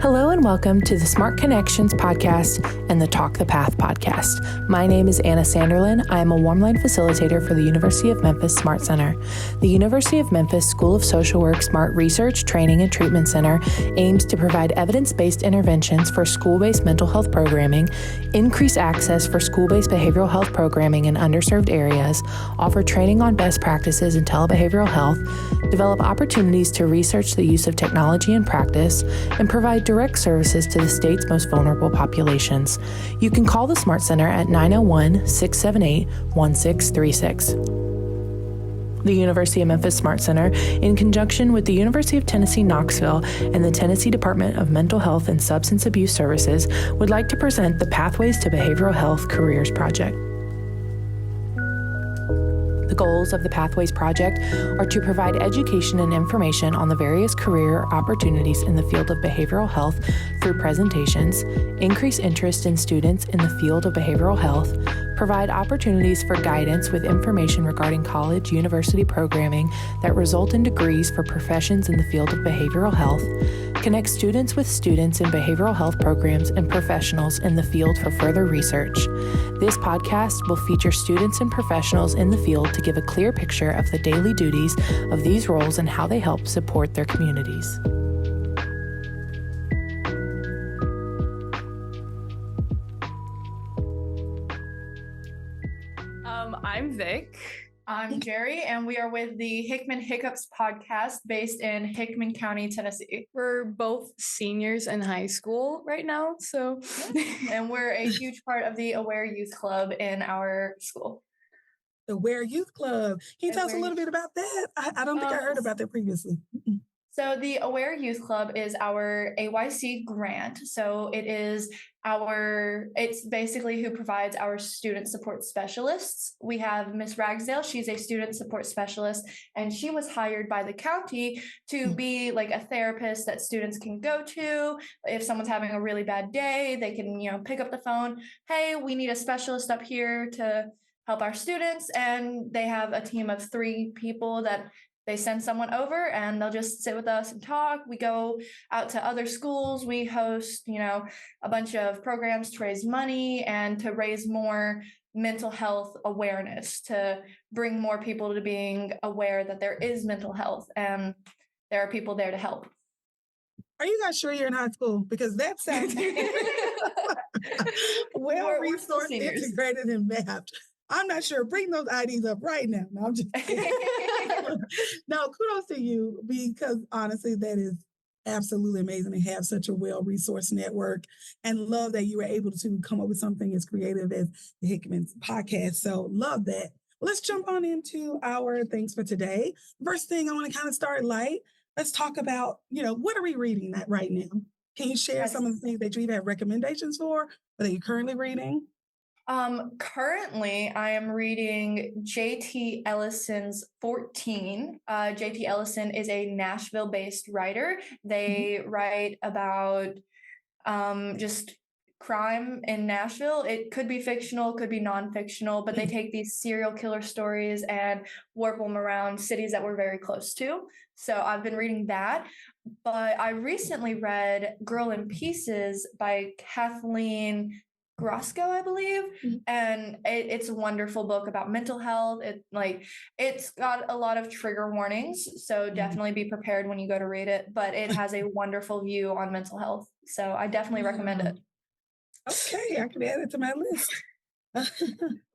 Hello and welcome to the Smart Connections podcast and the Talk the Path podcast. My name is Anna Sanderlin. I am a warm-line facilitator for the University of Memphis Smart Center. The University of Memphis School of Social Work Smart Research, Training, and Treatment Center aims to provide evidence-based interventions for school-based mental health programming, increase access for school-based behavioral health programming in underserved areas, offer training on best practices in telebehavioral health, develop opportunities to research the use of technology in practice, and provide direct services to the state's most vulnerable populations. You can call the Smart Center at 901-678-1636. The University of Memphis Smart Center, in conjunction with the University of Tennessee, Knoxville, and the Tennessee Department of Mental Health and Substance Abuse Services, would like to present the Pathways to Behavioral Health Careers Project. The goals of the Pathways Project are to provide education and information on the various career opportunities in the field of behavioral health through presentations, increase interest in students in the field of behavioral health, provide opportunities for guidance with information regarding college, university programming that result in degrees for professions in the field of behavioral health, connect students with students in behavioral health programs and professionals in the field for further research. This podcast will feature students and professionals in the field to give a clear picture of the daily duties of these roles and how they help support their communities. I'm Vic. I'm Jerri, and we are with the Hickman Hiccups podcast based in Hickman County, Tennessee. We're both seniors in high school right now, so and we're a huge part of the Aware Youth Club in our school. The Aware Youth Club. Can you tell us a little bit about that? I don't think I heard about that previously. So the Aware Youth Club is our AYC grant. So it's basically who provides our student support specialists. We have Miss Ragsdale. She's a student support specialist, and she was hired by the county to be like a therapist that students can go to. If someone's having a really bad day, they can, pick up the phone. Hey, we need a specialist up here to help our students. And they have a team of 3 people that they send someone over and they'll just sit with us and talk. We go out to other schools. We host, a bunch of programs to raise money and to raise more mental health awareness, to bring more people to being aware that there is mental health and there are people there to help. Are you guys sure you're in high school? Because that sounds well-resourced, integrated, and mapped. I'm not sure. Bring those IDs up right now. No, I'm just kidding. No, kudos to you, because honestly, that is absolutely amazing to have such a well-resourced network, and love that you were able to come up with something as creative as the Hickman's podcast. So love that. Let's jump on into our things for today. First thing, I want to kind of start light. Let's talk about, what are we reading right now? Can you share some of the things that you have recommendations for or that you're currently reading? Currently I am reading J.T. Ellison's 14. J.T. Ellison is a Nashville-based writer. They write about just crime in Nashville. It could be fictional, could be non-fictional, but they take these serial killer stories and warp them around cities that we're very close to. So I've been reading that. But I recently read Girl in Pieces by Kathleen Grosco, I believe, and it's a wonderful book about mental health. It's got a lot of trigger warnings, so definitely be prepared when you go to read it, but it has a wonderful view on mental health, so I definitely recommend it. Okay, I can add it to my list.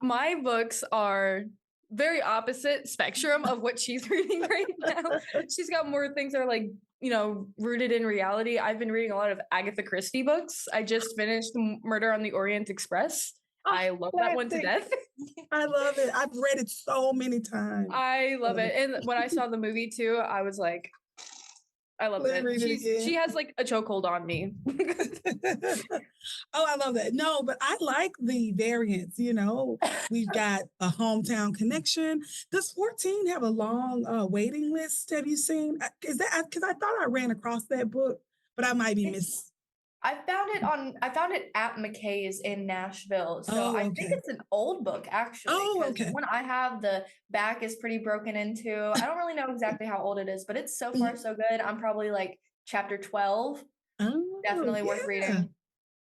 My books are very opposite spectrum of what she's reading right now. She's got more things that are rooted in reality. I've been reading a lot of Agatha Christie books. I just finished Murder on the Orient Express. I love that one to death. I love it. I've read it so many times. I love it. And when I saw the movie too, I was like, I love it. She has like a chokehold on me. Oh, I love that. No, but I like the variants. We've got a hometown connection. Does 14 have a long waiting list? Have you seen? Is that because I thought I ran across that book, but I might be I found it at McKay's in Nashville. So I think it's an old book, actually. Oh, okay. The one I have, the back is pretty broken into. I don't really know exactly how old it is, but it's so far so good. I'm probably like chapter 12. Oh, Definitely worth yeah. reading.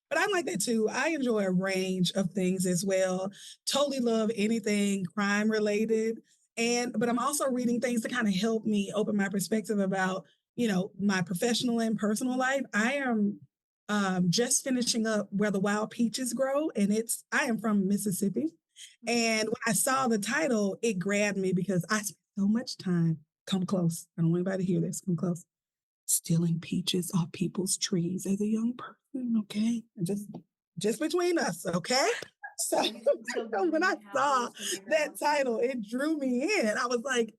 But I'm like that too. I enjoy a range of things as well. Totally love anything crime related. But I'm also reading things to kind of help me open my perspective about, my professional and personal life. I am just finishing up Where the Wild Peaches Grow, and I am from Mississippi. And when I saw the title, it grabbed me because I spent so much time. Come close. I don't want anybody to hear this. Come close. Stealing peaches off people's trees as a young person, okay? Just between us, okay? So when I saw that title, it drew me in. I was like,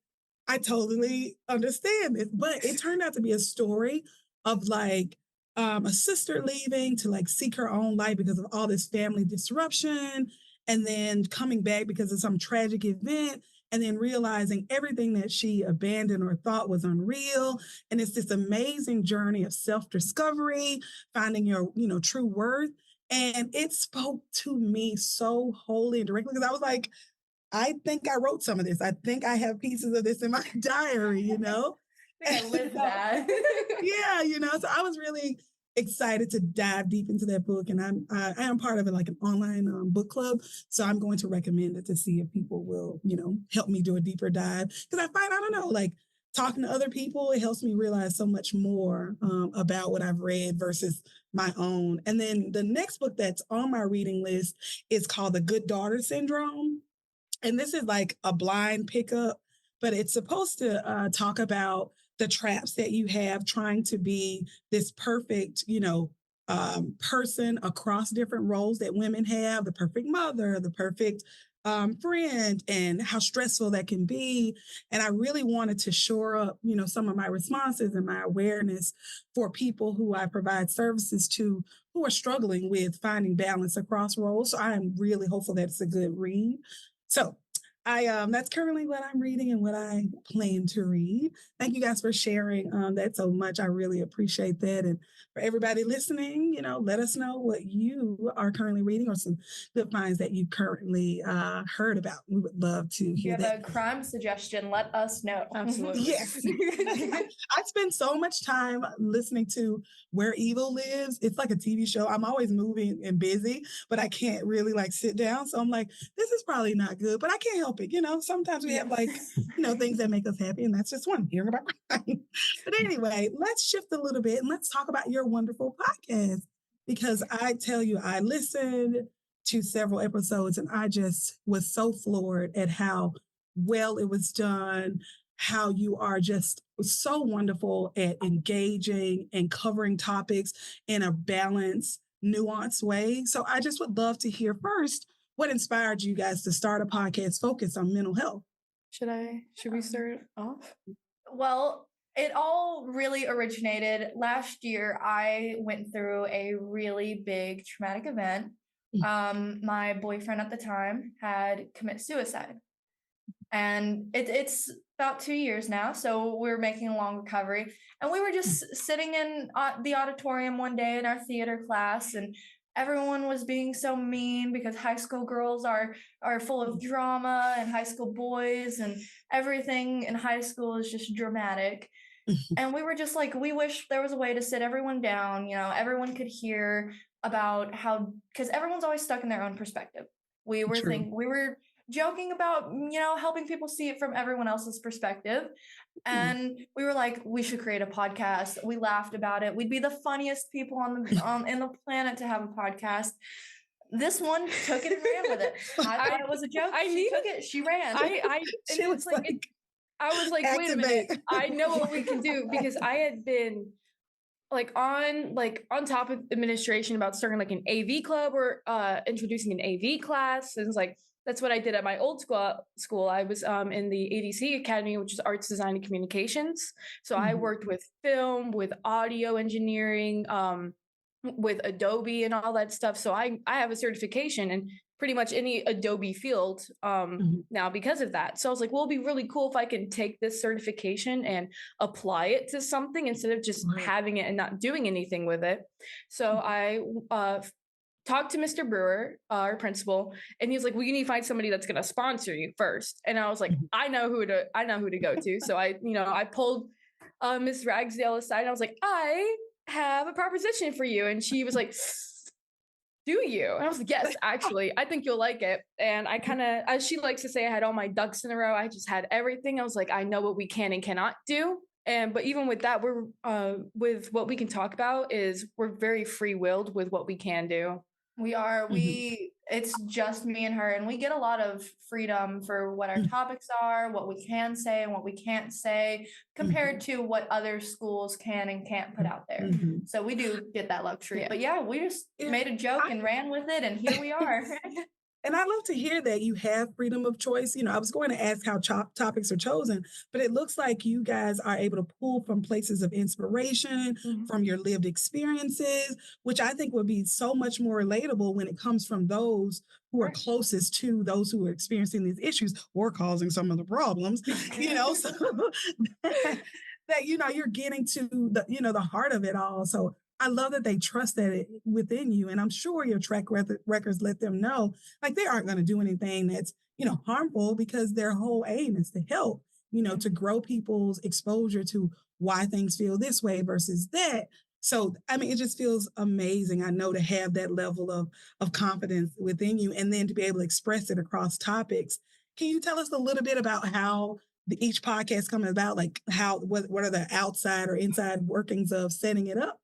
I totally understand this. But it turned out to be a story of like a sister leaving to like seek her own life because of all this family disruption, and then coming back because of some tragic event, and then realizing everything that she abandoned or thought was unreal. And it's this amazing journey of self-discovery, finding your, true worth. And it spoke to me so wholly and directly because I was like, I think I wrote some of this. I think I have pieces of this in my diary, I think I lived that. Yeah, so I was really excited to dive deep into that book, and I am part of it, like an online book club. So I'm going to recommend it to see if people will, help me do a deeper dive, because I find, I don't know, like talking to other people, it helps me realize so much more about what I've read versus my own. And then the next book that's on my reading list is called The Good Daughter Syndrome. And this is like a blind pickup, but it's supposed to talk about the traps that you have trying to be this perfect, person across different roles that women have, the perfect mother, the perfect friend, and how stressful that can be. And I really wanted to shore up, some of my responses and my awareness for people who I provide services to who are struggling with finding balance across roles. So I am really hopeful that it's a good read. So that's currently what I'm reading and what I plan to read. Thank you guys for sharing that so much. I really appreciate that. And for everybody listening, let us know what you are currently reading or some good finds that you currently heard about. We would love to hear if you have a crime suggestion, let us know. Absolutely. Yes. I spend so much time listening to Where Evil Lives. It's like a TV show. I'm always moving and busy, but I can't really like sit down. So I'm like, this is probably not good, but I can't help it. Sometimes we have like, things that make us happy, and that's just one, hearing about crime. But anyway, let's shift a little bit and let's talk about your wonderful podcast, because I tell you, I listened to several episodes and I just was so floored at how well it was done, how you are just so wonderful at engaging and covering topics in a balanced, nuanced way. So I just would love to hear first what inspired you guys to start a podcast focused on mental health. Should we start off? Well, it all really originated last year. I went through a really big traumatic event. My boyfriend at the time had committed suicide. And it's about 2 years now, so we're making a long recovery. And we were just sitting in the auditorium one day in our theater class, and everyone was being so mean because high school girls are full of drama, and high school boys and everything in high school is just dramatic. And we were just like, we wish there was a way to sit everyone down, everyone could hear about how, because everyone's always stuck in their own perspective. We were joking about, helping people see it from everyone else's perspective. And we were like, we should create a podcast. We laughed about it. We'd be the funniest people in the planet to have a podcast. This one took it and ran with it. I thought it was a joke. She took it. She ran. She was like, I was like, wait a minute. I know what we can do, because I had been on top of administration about starting like an AV club or introducing an AV class. And it's like, that's what I did at my old school. I was in the ADC Academy, which is Arts, Design, and Communications. So I worked with film, with audio engineering, with Adobe and all that stuff. So I have a certification in pretty much any Adobe field now because of that. So I was like, well, it'd be really cool if I can take this certification and apply it to something instead of just having it and not doing anything with it. So I talked to Mr. Brewer, our principal, and he was like, well, you need to find somebody that's going to sponsor you first. And I was like, I know who to go to. So I pulled Miss Ragsdale aside, and I was like, I have a proposition for you. And she was like, do you? And I was like, yes, actually, I think you'll like it. And I kind of, as she likes to say, I had all my ducks in a row. I just had everything. I was like, I know what we can and cannot do. But even with that, we're with what we can talk about is we're very free-willed with what we can do. We are. It's just me and her, and we get a lot of freedom for what our topics are, what we can say and what we can't say, compared to what other schools can and can't put out there. So we do get that luxury. But yeah, we just made a joke and ran with it, and here we are. And I love to hear that you have freedom of choice. I was going to ask how topics are chosen, but it looks like you guys are able to pull from places of inspiration, from your lived experiences, which I think would be so much more relatable when it comes from those who are closest to those who are experiencing these issues or causing some of the problems, so that, you're getting to the heart of it all. So I love that they trust that within you. And I'm sure your track records let them know, like, they aren't going to do anything that's, harmful, because their whole aim is to help, to grow people's exposure to why things feel this way versus that. So, I mean, it just feels amazing, I know, to have that level of confidence within you and then to be able to express it across topics. Can you tell us a little bit about how each podcast comes about? Like, what are the outside or inside workings of setting it up?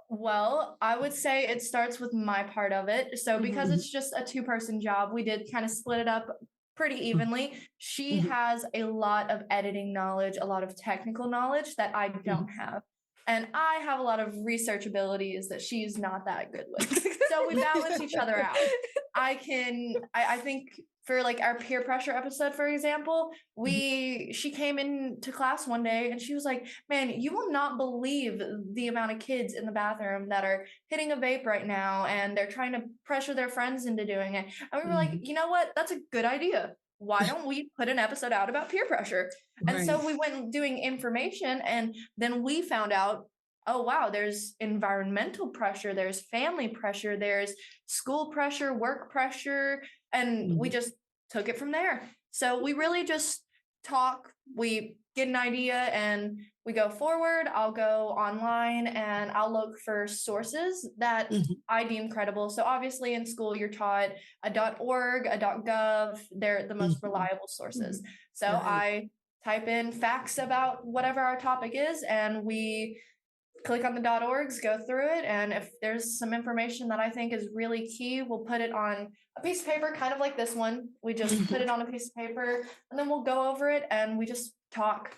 Well, I would say it starts with my part of it. So because it's just a two-person job, we did kind of split it up pretty evenly. She has a lot of editing knowledge, a lot of technical knowledge that I don't have. And I have a lot of research abilities that she's not that good with. So we balance each other out. I think for like our peer pressure episode, for example, she came into class one day and she was like, man, you will not believe the amount of kids in the bathroom that are hitting a vape right now and they're trying to pressure their friends into doing it. And we were like, you know what? That's a good idea. Why don't we put an episode out about peer pressure? And so we went doing information, and then we found out, oh, wow, there's environmental pressure, there's family pressure, there's school pressure, work pressure, and we just took it from there. So we really just talk, we get an idea, and we go forward. I'll go online and I'll look for sources that I deem credible. So obviously in school, you're taught a .org, a .gov, they're the most reliable sources. So I type in facts about whatever our topic is, and we click on the .orgs, go through it, and if there's some information that I think is really key, we'll put it on a piece of paper, kind of like this one. We just put it on a piece of paper, and then we'll go over it, and we just talk.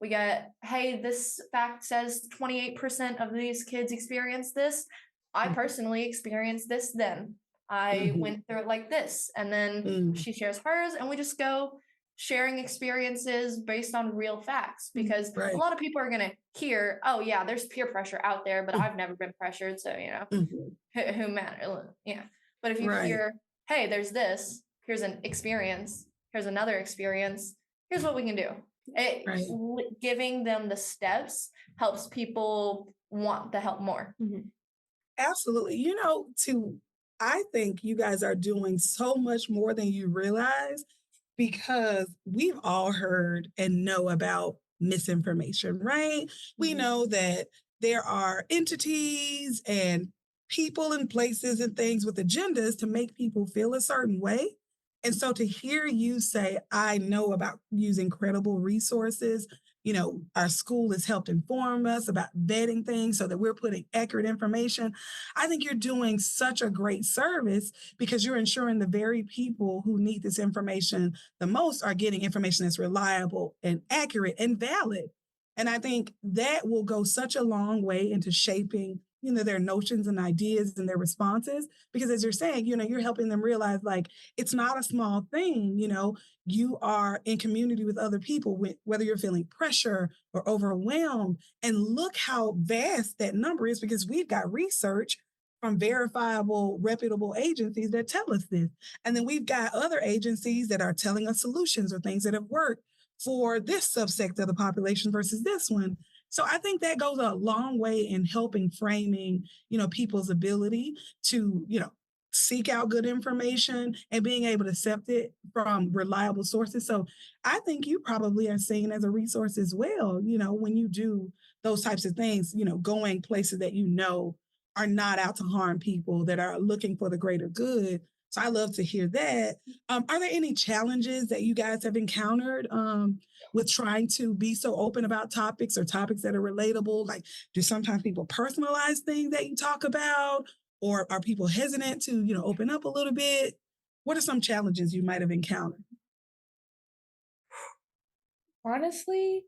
We get, hey, this fact says 28% of these kids experience this. I personally experienced this then. I went through it like this. And then she shares hers, and we just go sharing experiences based on real facts, because a lot of people are going to hear, oh yeah, there's peer pressure out there, but I've never been pressured. So, who matters? Yeah. But if you hear, hey, there's this, here's an experience, here's another experience, here's what we can do. Giving them the steps helps people want the help more. Absolutely. I think you guys are doing so much more than you realize, because we've all heard and know about misinformation, right? We know that there are entities and people and places and things with agendas to make people feel a certain way. And so to hear you say, I know about using credible resources, our school has helped inform us about vetting things so that we're putting accurate information. I think you're doing such a great service, because you're ensuring the very people who need this information the most are getting information that's reliable and accurate and valid. And I think that will go such a long way into shaping their notions and ideas and their responses, because as you're saying, you're helping them realize, like, it's not a small thing. You are in community with other people, whether you're feeling pressure or overwhelmed, and look how vast that number is, because we've got research from verifiable, reputable agencies that tell us this. And then we've got other agencies that are telling us solutions or things that have worked for this subsect of the population versus this one. So I think that goes a long way in helping framing, people's ability to, seek out good information and being able to accept it from reliable sources. So I think you probably are seen as a resource as well, when you do those types of things, going places that are not out to harm people, that are looking for the greater good. So I love to hear that. Are there any challenges that you guys have encountered with trying to be so open about topics or topics that are relatable? Like, do sometimes people personalize things that you talk about, or are people hesitant to, open up a little bit? What are some challenges you might have encountered? Honestly,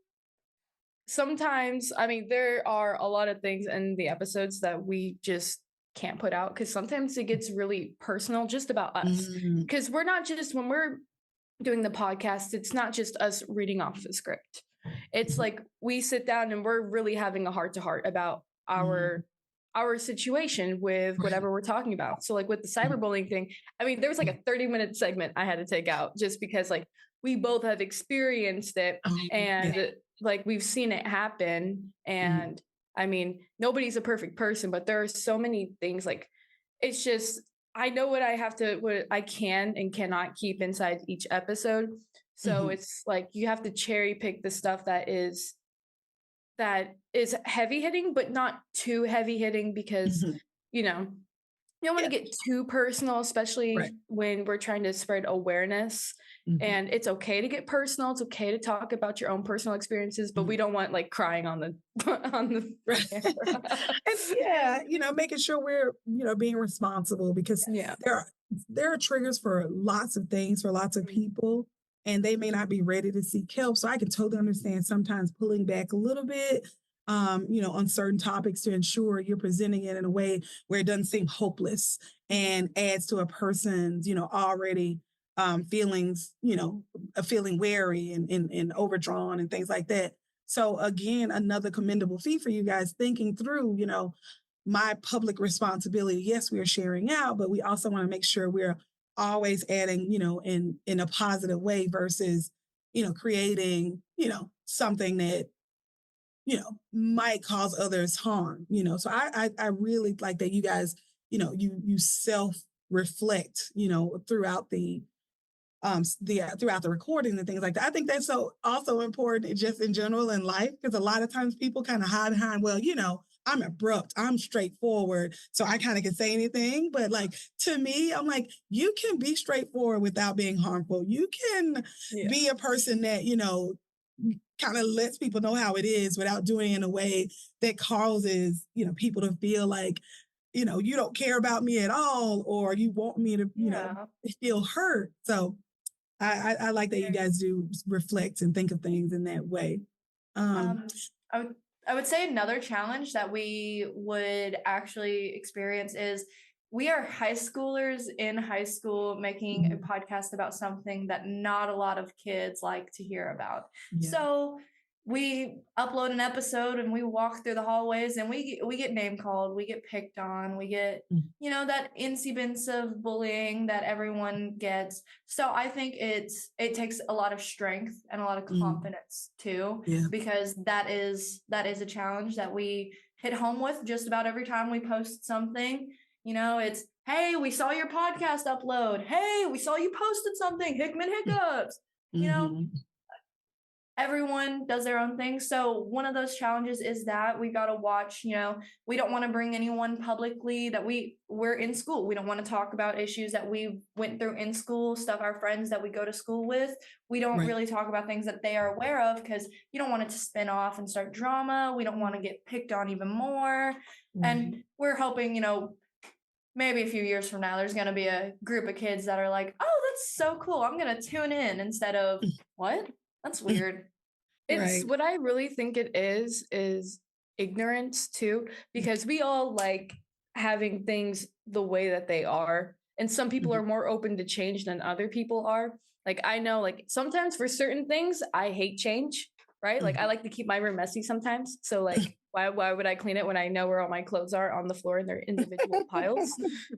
sometimes, I mean, there are a lot of things in the episodes that we just can't put out because sometimes it gets really personal just about us. Because we're not just, when we're doing the podcast, it's not just us reading off the script. It's like we sit down and we're really having a heart-to-heart about our situation with whatever we're talking about. So like with the cyberbullying thing, I mean, there was like a 30-minute segment I had to take out just because like we both have experienced it and like we've seen it happen. And I mean, nobody's a perfect person, but there are so many things like it's just, I know what I can and cannot keep inside each episode. So it's like you have to cherry pick the stuff that is heavy hitting, but not too heavy hitting because, you don't want to get too personal, especially when we're trying to spread awareness. And it's okay to get personal. It's okay to talk about your own personal experiences, but we don't want like crying on the and making sure we're being responsible because there are triggers for lots of things for lots of people, and they may not be ready to seek help. So I can totally understand sometimes pulling back a little bit, on certain topics to ensure you're presenting it in a way where it doesn't seem hopeless and adds to a person's, already feelings, feeling wary and overdrawn and things like that. So again, another commendable feat for you guys thinking through, my public responsibility. Yes, we are sharing out, but we also want to make sure we're always adding, in a positive way versus, creating, something that, might cause others harm, So I really like that you guys, you self-reflect, throughout the throughout the recording and things like that. I think that's so also important just in general in life, because a lot of times people kind of hide behind, well, I'm abrupt, I'm straightforward, so I kind of can say anything. But like to me, I'm like, you can be straightforward without being harmful. You can be a person that, kind of lets people know how it is without doing it in a way that causes, people to feel like, you don't care about me at all, or you want me to, feel hurt. So I like that you guys do reflect and think of things in that way. I would say another challenge that we would actually experience is we are high schoolers in high school making a podcast about something that not a lot of kids like to hear about. So we upload an episode and we walk through the hallways and we get name called, we get picked on, we get, that incidence of bullying that everyone gets. So I think it takes a lot of strength and a lot of confidence too, because that is a challenge that we hit home with just about every time we post something. It's, hey, we saw your podcast upload. Hey, we saw you posted something, Hickman Hiccups. Everyone does their own thing. So one of those challenges is that we got to watch, we don't want to bring anyone publicly that we're in school. We don't want to talk about issues that we went through in school, stuff our friends that we go to school with. We don't really talk about things that they are aware of because you don't want it to spin off and start drama. We don't want to get picked on even more. And we're hoping, maybe a few years from now, there's going to be a group of kids that are like, oh, that's so cool, I'm going to tune in, instead of, what? That's weird. It's what I really think it is ignorance too, because we all like having things the way that they are. And some people are more open to change than other people are. Like, I know, like, sometimes for certain things, I hate change, right? Like, I like to keep my room messy sometimes. So, like, why would I clean it when I know where all my clothes are on the floor in their individual piles?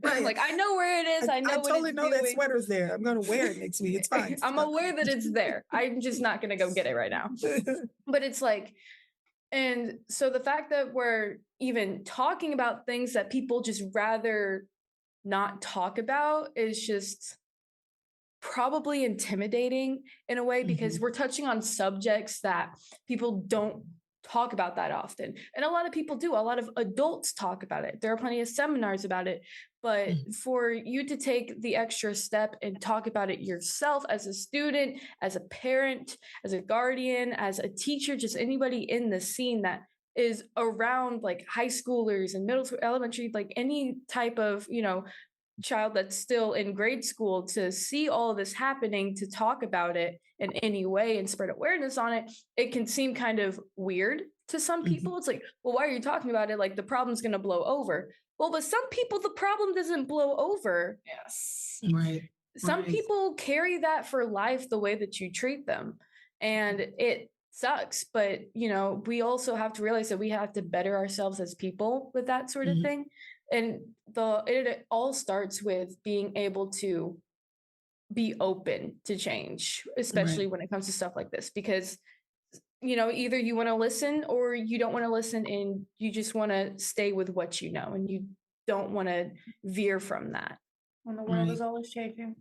Like, I know where it is. I totally know that sweater's there. I'm going to wear it next week. It's fine. I'm aware that it's there. I'm just not going to go get it right now. But it's like, and so the fact that we're even talking about things that people just rather not talk about is just probably intimidating in a way, because we're touching on subjects that people don't talk about that often. And a lot of people do. A lot of adults talk about it. There are plenty of seminars about it. But for you to take the extra step and talk about it yourself as a student, as a parent, as a guardian, as a teacher, just anybody in the scene that is around like high schoolers and middle school, elementary, like any type of, child that's still in grade school, to see all of this happening, to talk about it in any way and spread awareness on it, it can seem kind of weird to some people. It's like, well, why are you talking about it? Like the problem's going to blow over. Well, but some people, the problem doesn't blow over. Yes. Right. Some people carry that for life, the way that you treat them. And it sucks. But, we also have to realize that we have to better ourselves as people with that sort of thing. And it all starts with being able to be open to change, especially when it comes to stuff like this, because, either you want to listen or you don't want to listen, and you just want to stay with what you know, and you don't want to veer from that. When the world is always changing.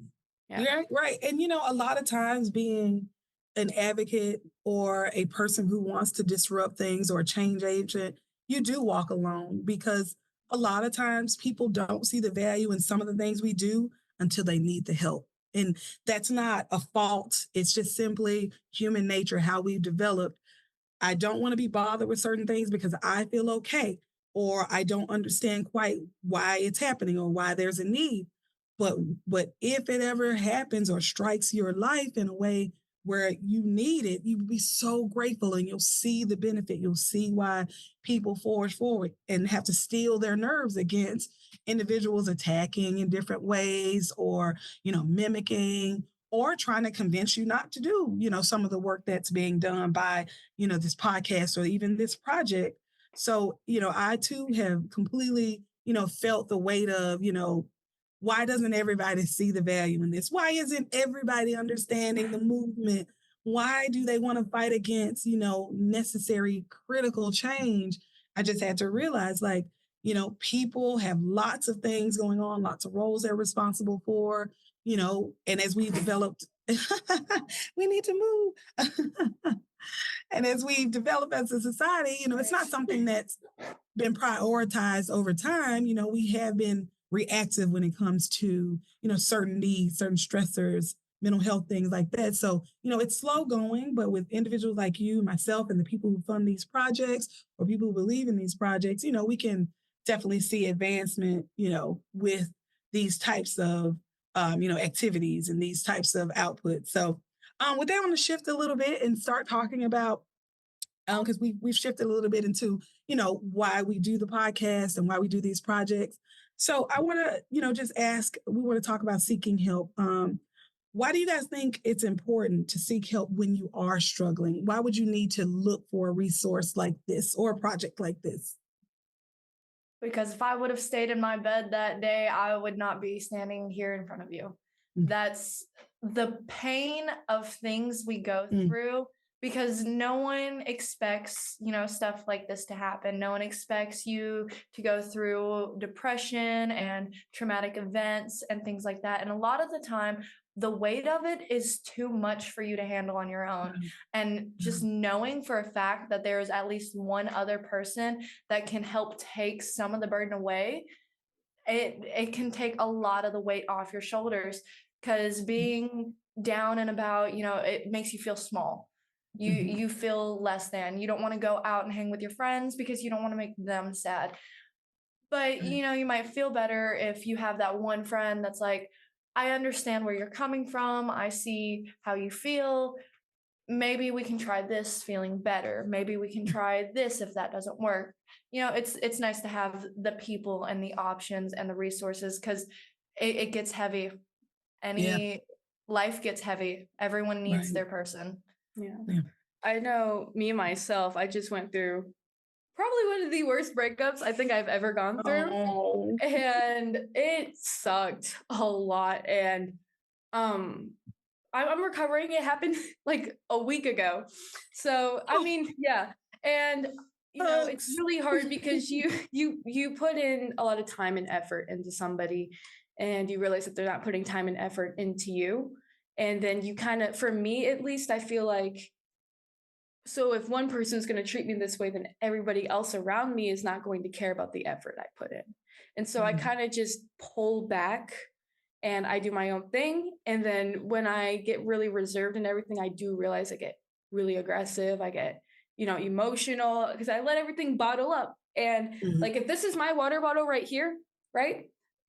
Yeah, right. And, a lot of times being an advocate or a person who wants to disrupt things or a change agent, you do walk alone, because a lot of times people don't see the value in some of the things we do until they need the help. And that's not a fault. It's just simply human nature, how we've developed. I don't want to be bothered with certain things because I feel okay, or I don't understand quite why it's happening or why there's a need. But if it ever happens or strikes your life in a way where you need it, you'll be so grateful, and you'll see the benefit. You'll see why people forge forward and have to steel their nerves against individuals attacking in different ways, or, mimicking, or trying to convince you not to do, some of the work that's being done by, this podcast or even this project. So, I too have completely, felt the weight of, why doesn't everybody see the value in this? Why isn't everybody understanding the movement? Why do they want to fight against, necessary critical change? I just had to realize, people have lots of things going on, lots of roles they're responsible for, and as we've developed, we need to move. And as we've developed as a society, it's not something that's been prioritized over time. We have been reactive when it comes to, certain needs, certain stressors, mental health, things like that. So, it's slow going, but with individuals like you, myself, and the people who fund these projects or people who believe in these projects, we can definitely see advancement, with these types of, activities and these types of outputs. So with that, I want to shift a little bit and start talking about, because we've shifted a little bit into, why we do the podcast and why we do these projects. So I want to, just ask, we want to talk about seeking help. Why do you guys think it's important to seek help when you are struggling? Why would you need to look for a resource like this or a project like this? Because if I would have stayed in my bed that day, I would not be standing here in front of you. That's the pain of things we go through, because no one expects, stuff like this to happen. No one expects you to go through depression and traumatic events and things like that. And a lot of the time, the weight of it is too much for you to handle on your own. And just knowing for a fact that there is at least one other person that can help take some of the burden away, it can take a lot of the weight off your shoulders, because being down and about, it makes you feel small. You feel less than. You don't want to go out and hang with your friends because you don't want to make them sad. But, you might feel better if you have that one friend that's like, I understand where you're coming from. I see how you feel. Maybe we can try this feeling better. Maybe we can try this if that doesn't work. It's nice to have the people and the options and the resources, because it gets heavy. Life gets heavy. Everyone needs their person. Yeah. I know me, myself, I just went through probably one of the worst breakups I think I've ever gone through. And it sucked a lot. And I'm recovering. It happened like a week ago. So, I mean, yeah. And, it's really hard because you put in a lot of time and effort into somebody, and you realize that they're not putting time and effort into you. And then you kind of, for me at least, I feel like So if one person is going to treat me this way, then everybody else around me is not going to care about the effort I put in. And so I kind of just pull back and I do my own thing. And then when I get really reserved and everything, I do realize I get really aggressive. I get, emotional because I let everything bottle up. And like, if this is my water bottle right here, right?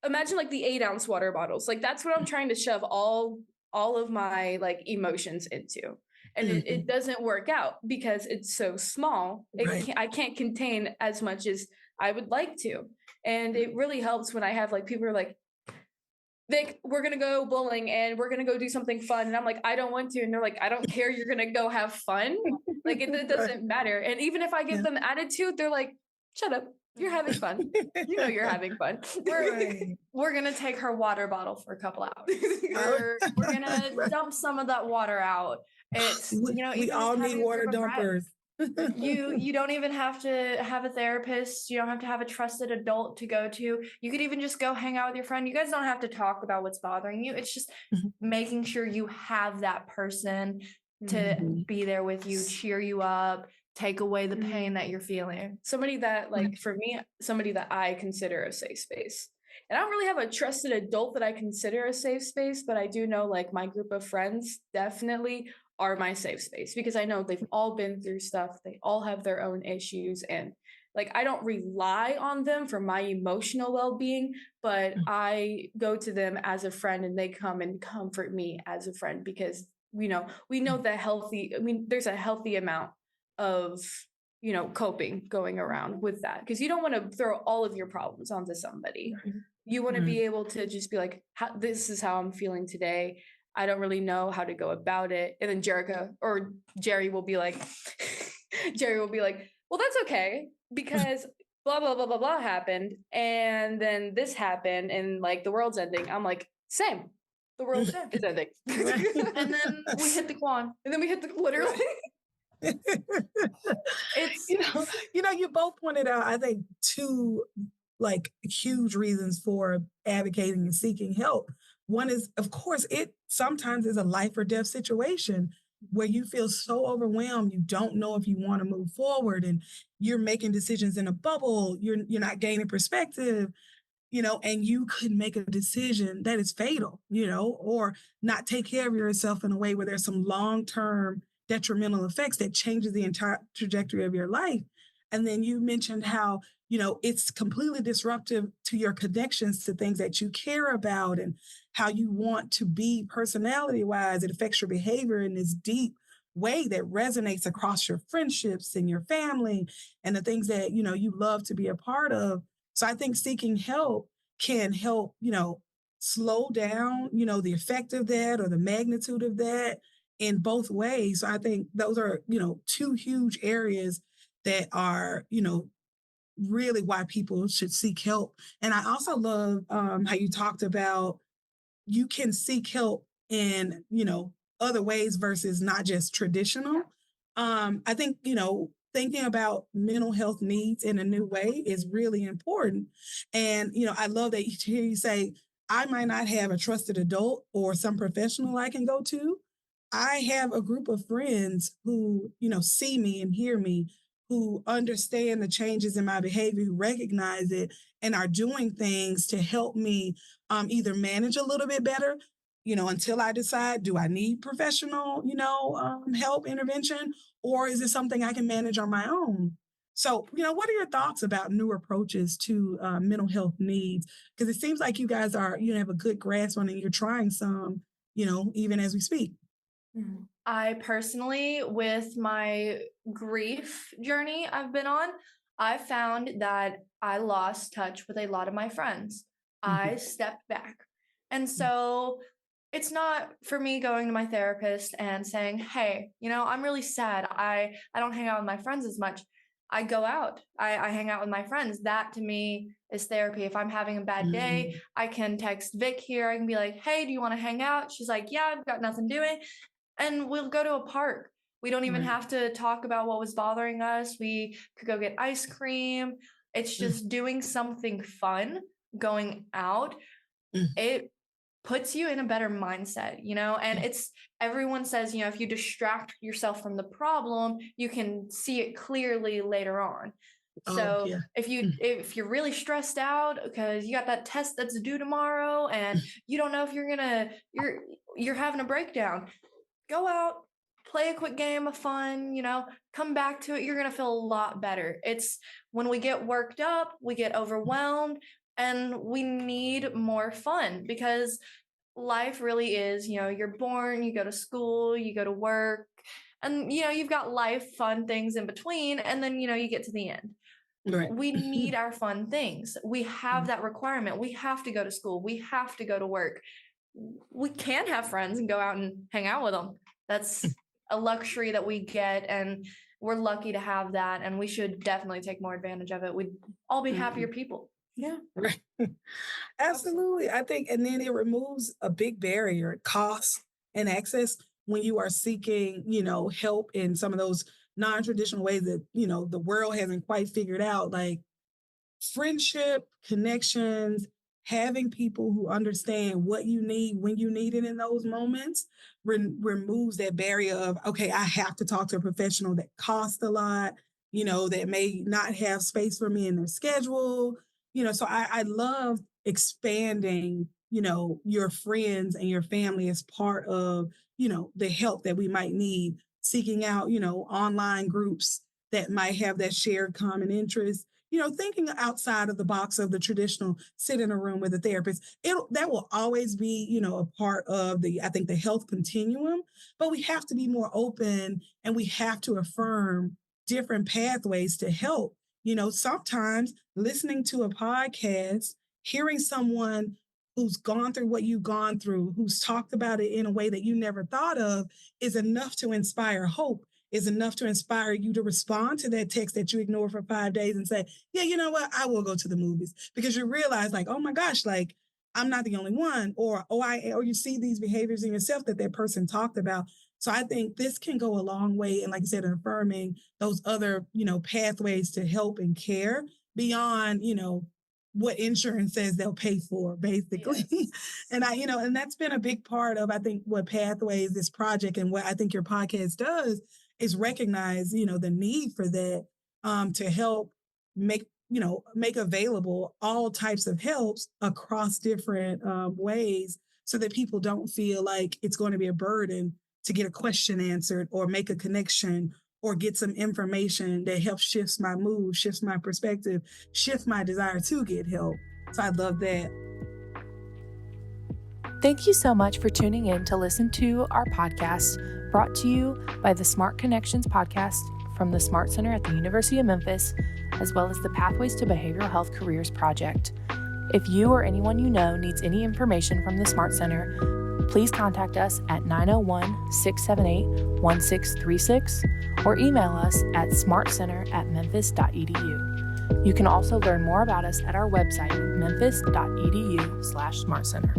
Imagine like the 8-ounce water bottles. Like that's what I'm trying to shove all of my like emotions into. And it doesn't work out because it's so small. I can't contain as much as I would like to. And it really helps when I have like people are like, Vic, we're going to go bowling and we're going to go do something fun. And I'm like, I don't want to. And they're like, I don't care. You're going to go have fun. Like it doesn't matter. And even if I give them attitude, they're like, shut up. You're having fun. You know you're having fun. We're going to take her water bottle for a couple hours. We're going to dump some of that water out. It's, we all need water dumpers. You don't even have to have a therapist. You don't have to have a trusted adult to go to. You could even just go hang out with your friend. You guys don't have to talk about what's bothering you. It's just making sure you have that person to be there with you, cheer you up, take away the pain that you're feeling. Somebody that, like, for me, somebody that I consider a safe space. And I don't really have a trusted adult that I consider a safe space, but I do know, like, my group of friends definitely are my safe space because I know they've all been through stuff. They all have their own issues. And, like, I don't rely on them for my emotional well-being, but I go to them as a friend and they come and comfort me as a friend because, we know that there's a healthy amount of, coping going around with that. Because you don't want to throw all of your problems onto somebody. You want to be able to just be like, this is how I'm feeling today. I don't really know how to go about it. And then Jerry will be like, well, that's okay because blah, blah, blah, blah, blah happened. And then this happened and like the world's ending. I'm like, same. The world is ending. And then we hit the quan. And then we hit literally. It's you both pointed out, I think, two like huge reasons for advocating and seeking help. One is, of course, it sometimes is a life or death situation where you feel so overwhelmed, you don't know if you want to move forward and you're making decisions in a bubble, you're not gaining perspective, and you could make a decision that is fatal, or not take care of yourself in a way where there's some long-term detrimental effects that changes the entire trajectory of your life. And then you mentioned how, it's completely disruptive to your connections to things that you care about and how you want to be personality-wise. It affects your behavior in this deep way that resonates across your friendships and your family and the things that, you love to be a part of. So I think seeking help can help, slow down, the effect of that or the magnitude of that in both ways. So I think those are, two huge areas that are, really why people should seek help. And I also love how you talked about you can seek help in, other ways versus not just traditional. I think, thinking about mental health needs in a new way is really important. And, I love that you hear you say, I might not have a trusted adult or some professional I can go to. I have a group of friends who, see me and hear me, who understand the changes in my behavior, who recognize it and are doing things to help me either manage a little bit better, until I decide, do I need professional, help, intervention, or is it something I can manage on my own? So, what are your thoughts about new approaches to mental health needs? Because it seems like you guys have a good grasp on it. You're trying some, even as we speak. I personally, with my grief journey I've been on, I found that I lost touch with a lot of my friends. I stepped back. And so it's not for me going to my therapist and saying, hey, I'm really sad. I don't hang out with my friends as much. I go out. I hang out with my friends. That to me is therapy. If I'm having a bad day, I can text Vic here. I can be like, hey, do you want to hang out? She's like, yeah, I've got nothing doing. And we'll go to a park. We don't even have to talk about what was bothering us. We could go get ice cream. It's just doing something fun, going out. It puts you in a better mindset, and everyone says, if you distract yourself from the problem, you can see it clearly later on. So if you're really stressed out because you got that test that's due tomorrow and you don't know if you're having a breakdown, go out, play a quick game of fun, come back to it. You're going to feel a lot better. It's when we get worked up, we get overwhelmed, and we need more fun, because life really is, you're born, you go to school, you go to work, and, you've got life, fun things in between. And then, you get to the end. Right. We need our fun things. We have that requirement. We have to go to school. We have to go to work. We can have friends and go out and hang out with them. That's a luxury that we get, and we're lucky to have that. And we should definitely take more advantage of it. We'd all be happier people. Yeah. Right. Absolutely. I think, and then it removes a big barrier, cost and access, when you are seeking, help in some of those non-traditional ways that, the world hasn't quite figured out, like friendship, connections, having people who understand what you need when you need it in those moments removes that barrier of, okay, I have to talk to a professional that costs a lot, that may not have space for me in their schedule. So I love expanding, your friends and your family as part of, the help that we might need, seeking out, online groups that might have that shared common interest, thinking outside of the box of the traditional sit in a room with a therapist. That will always be, a part of I think the health continuum, but we have to be more open, and we have to affirm different pathways to help. Sometimes listening to a podcast, hearing someone who's gone through what you've gone through, who's talked about it in a way that you never thought of, is enough to inspire hope, is enough to inspire you to respond to that text that you ignored for 5 days and say, yeah, you know what, I will go to the movies, because you realize, like, oh my gosh, like, I'm not the only one, or you see these behaviors in yourself that person talked about. So I think this can go a long way, and like I said, in affirming those other, pathways to help and care beyond, what insurance says they'll pay for, basically. Yes. And and that's been a big part of, I think, what Pathways, this project, and what I think your podcast does, is recognize, the need for that, to help make available all types of helps across different ways, so that people don't feel like it's going to be a burden to get a question answered, or make a connection, or get some information that helps shifts my mood, shifts my perspective, shift my desire to get help. So I love that. Thank you so much for tuning in to listen to our podcast, brought to you by the Smart Connections podcast from the Smart Center at the University of Memphis, as well as the Pathways to Behavioral Health Careers project. If you or anyone you know needs any information from the Smart Center, please contact us at 901-678-1636 or email us at smartcenter@memphis.edu. You can also learn more about us at our website, memphis.edu/smartcenter.